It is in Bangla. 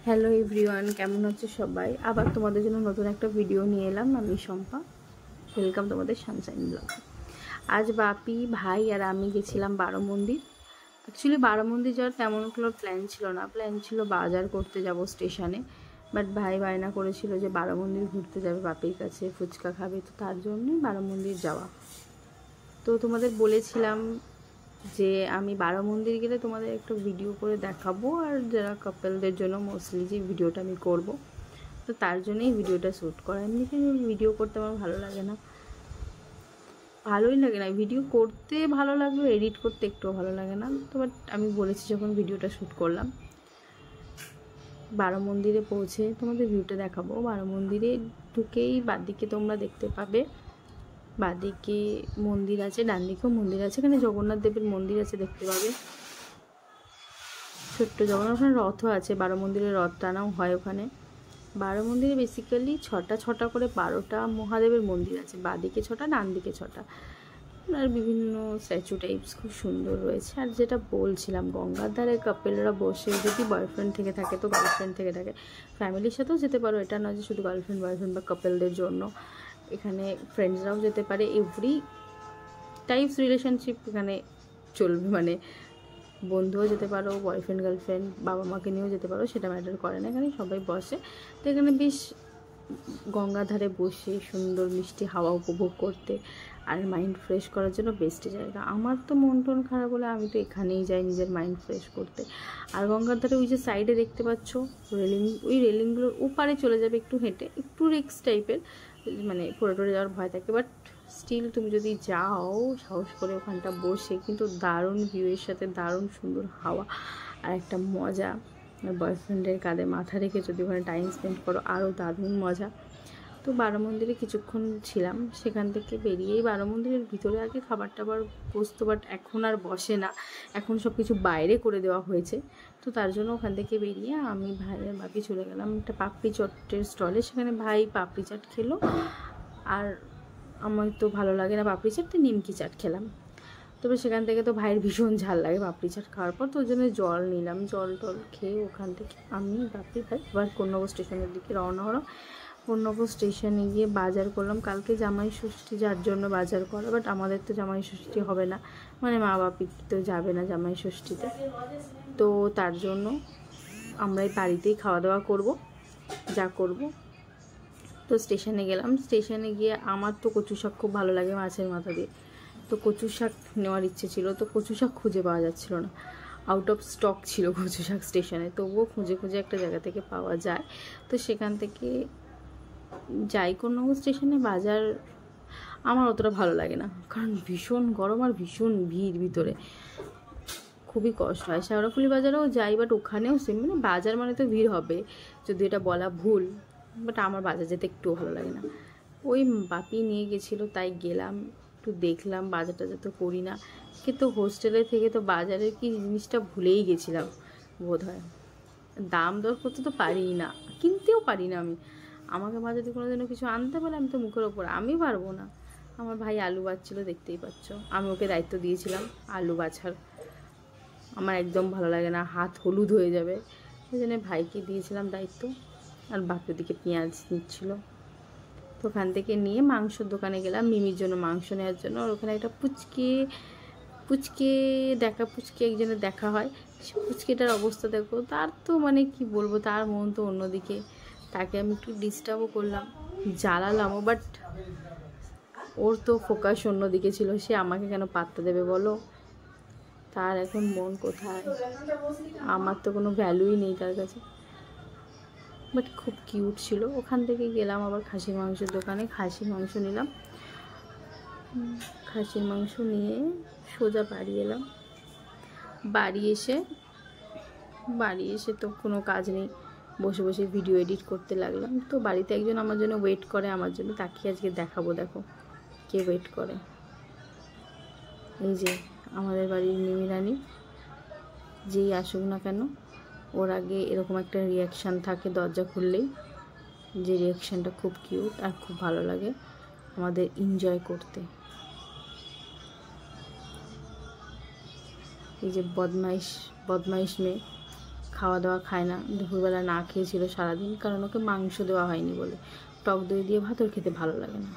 হ্যালো এভরিওয়ান, কেমন আছো সবাই? আবার তোমাদের জন্য নতুন একটা ভিডিও নিয়ে এলাম। আমি শম্পা, ওয়েলকাম তোমাদের সানশাইন ব্লগ। আজ বাপি, ভাই আর আমি গেছিলাম বারো মন্দির। অ্যাকচুয়ালি বারো মন্দির যাওয়ার তেমন কোনো প্ল্যান ছিল না, প্ল্যান ছিল বাজার করতে যাব স্টেশনে। বাট ভাই বায়না করেছিল যে বারো মন্দির ঘুরতে যাবে বাপির কাছে, ফুচকা খাবে, তো তার জন্যই বারো মন্দির যাওয়া। তো তোমাদের বলেছিলাম যে আমি বারো মন্দির গেলে তোমাদের একটু ভিডিও করে দেখাবো, আর যারা কাপলদের জন্য মোস্টলি যে ভিডিওটা আমি করব, তো তার জন্যই ভিডিওটা শ্যুট করা। এমনিতে ভিডিও করতে আমার ভালোই লাগে না, ভিডিও করতে ভালো লাগলো, এডিট করতে একটুও ভালো লাগে না। তো বাট আমি বলেছি যখন ভিডিওটা শ্যুট করলাম। বারো মন্দিরে পৌঁছে তোমাদের ভিউটা দেখাবো। বারো মন্দিরে ঢুকেই বাদিকে তোমরা দেখতে পাবে, বাদিকে মন্দির আছে, ডান দিকেও মন্দির আছে। এখানে জগন্নাথ দেবের মন্দির আছে, দেখতে পাবে ছোট্ট জগন্নাথ। ওখানে রথও আছে, বারো মন্দিরে রথ টানাও হয় ওখানে। বারো মন্দিরে বেসিক্যালি ছটা করে 12টা মহাদেবের মন্দির আছে, বাদিকে 6টা, ডান দিকে 6টা। আর বিভিন্ন স্ট্যাচু টাইপস খুব সুন্দর রয়েছে। আর যেটা বলছিলাম, গঙ্গার ধারে কাপেলরা বসে, যদি বয়ফ্রেন্ড থেকে থাকে তো গার্লফ্রেন্ড থেকে থাকে, ফ্যামিলির সাথেও যেতে পারো। এটা নয় যে শুধু গার্লফ্রেন্ড বয়ফ্রেন্ড বা কাপেলদের জন্য, এখানে ফ্রেন্ডসরাও যেতে পারে। এভরি টাইপস রিলেশনশিপ এখানে চলবে, মানে বন্ধুও যেতে পারো, বয়ফ্রেন্ড গার্লফ্রেন্ড, বাবা মাকে নিয়েও যেতে পারো, সেটা ম্যাটার করে না। এখানে সবাই বসে। তো এখানে বেশ গঙ্গার ধারে বসে সুন্দর মিষ্টি হাওয়া উপভোগ করতে আর মাইন্ড ফ্রেশ করার জন্য বেস্ট জায়গা। আমার তো মন টন খারাপ হলে আমি তো এখানেই যাই নিজের মাইন্ড ফ্রেশ করতে। আর গঙ্গার ধারে ওই যে সাইডে দেখতে পাচ্ছ রেলিং, ওই রেলিংগুলোর ওপারে চলে যাবে একটু হেঁটে, একটু রিক্স টাইপের, মানে পড়ে টরে যাওয়ার ভয় থাকে। বাট স্টিল তুমি যদি যাও সাহস করে ওখানটা বসে, কিন্তু দারুণ ভিউয়ের সাথে দারুণ সুন্দর হাওয়া আর একটা মজা। বয়ফ্রেন্ডের কাঁধে মাথা রেখে যদি ওখানে টাইম স্পেন্ড করো, আরও দারুণ মজা। তো বারো মন্দিরে কিছুক্ষণ ছিলাম, সেখান থেকে বেরিয়েই বারো মন্দিরের ভিতরে আগে খাবার টাবার বসতো, বাট এখন আর বসে না, এখন সব কিছু বাইরে করে দেওয়া হয়েছে। তো তার জন্য ওখান থেকে বেরিয়ে আমি, ভাই আর বাকি চলে গেলাম একটা পাপড়ি চাটের স্টলে। সেখানে ভাই পাপড়ি চাট খেলো, আর আমার তো ভালো লাগে না পাপড়ি চাট, তো নিমকি চাট খেলাম। তবে সেখান থেকে তো ভাইয়ের ভীষণ ঝাল লাগে পাপড়ি চাট খাওয়ার পর, তো ওই জন্য জল নিলাম। জল টল খেয়ে ওখান থেকে আমি, বাপি, ভাই এবার কন্যাগর স্টেশনের দিকে রওনা হলাম। কন্যাগর স্টেশনে গিয়ে বাজার করলাম। কালকে জামাই ষষ্ঠী, যার জন্য বাজার করা, বাট আমাদের তো জামাই ষষ্ঠী হবে না, মানে মা বাপি তো যাবে না জামাই ষষ্ঠীতে, তো তার জন্য আমরা এই বাড়িতেই খাওয়া দাওয়া করব, যা করব। তো স্টেশনে গেলাম। স্টেশনে গিয়ে আমার তো কচু শাক খুব ভালো লাগে মাছের মাথা দিয়ে, তো কচু শাক নেওয়ার ইচ্ছে ছিল। তো কচু শাক খুঁজে পাওয়া যাচ্ছিল না, আউট অফ স্টক ছিল কচু শাক স্টেশনে। তবুও খুঁজে খুঁজে একটা জায়গা থেকে পাওয়া যায়, তো সেখান থেকে যাই। কন্যাগর স্টেশনে বাজার আমার অতটা ভালো লাগে না, কারণ ভীষণ গরম আর ভীষণ ভিড় ভিতরে, খুবই কষ্ট হয়। শেওড়াফুলি বাজারেও যাই, বাট ওখানেও সেম, মানে বাজার মানে তো ভিড় হবে, যদি এটা বলা ভুল, বাট আমার বাজার যেতে একটুও ভালো লাগে না। ওই বাপি নিয়ে গেছিলো তাই গেলাম, একটু দেখলাম, বাজার টাজার তো করি না, কিন্তু হোস্টেলে থেকে তো বাজারের কি জিনিসটা ভুলেই গেছিলাম বোধ হয়। দাম দর করতে তো পারিই না, কিনতেও পারি না আমি। আমাকে বাজারে কোনো দিনও কিছু আনতে পারলে আমি তো মুখের ওপর, আমি পারবো না। আমার ভাই আলু বাছছিলো, দেখতেই পাচ্ছ, আমি ওকে দায়িত্ব দিয়েছিলাম আলু বাছার। আমার একদম ভালো লাগে না, হাত হলুদ হয়ে যাবে, ওই জন্য ভাইকে দিয়েছিলাম দায়িত্ব। আর বাকি ওদিকে পেঁয়াজ নিচ্ছিল। তো ওখান থেকে নিয়ে মাংসর দোকানে গেলাম মিমির জন্য মাংস নেওয়ার জন্য। আর ওখানে একটা পুচকে একজনের দেখা হয়। সে পুচকেটার অবস্থা দেখো, তার তো মানে কি বলবো, তার মন তো অন্যদিকে। তাকে আমি একটু ডিস্টার্বও করলাম, জ্বালালামও, বাট ওর তো ফোকাস অন্যদিকে ছিল, সে আমাকে কেন পাত্তা দেবে বলো? তার এখন মন কোথায়, আমার তো কোনো ভ্যালুই নেই তার কাছে। বাট খুব কিউট ছিল। ওখান থেকে গেলাম আবার খাসির মাংসের দোকানে, খাসির মাংস নিলাম। খাসির মাংস নিয়ে সোজা বাড়ি এলাম। বাড়ি এসে তো কোনো কাজ নেই, বসে বসে ভিডিও এডিট করতে লাগলাম। তো বাড়িতে একজন আমার জন্য ওয়েট করে, আমার জন্য, তাকে আজকে দেখাবো। দেখো কে ওয়েট করে, এই যে আমাদের বাড়ির মিমি রানী। যেই আসুক না কেন, ওর আগে এরকম একটা রিয়াকশান থাকে দরজা খুললেই, যে রিয়াকশানটা খুব কিউট আর খুব ভালো লাগে আমাদের এনজয় করতে। এই যে বদমাইশ মেয়ে খাওয়া দাওয়া খায় না, দুপুরবেলা না খেয়েছিল সারাদিন, কারণ ওকে মাংস দেওয়া হয়নি বলে। টক দই দিয়ে ভাত ওর খেতে ভালো লাগে না।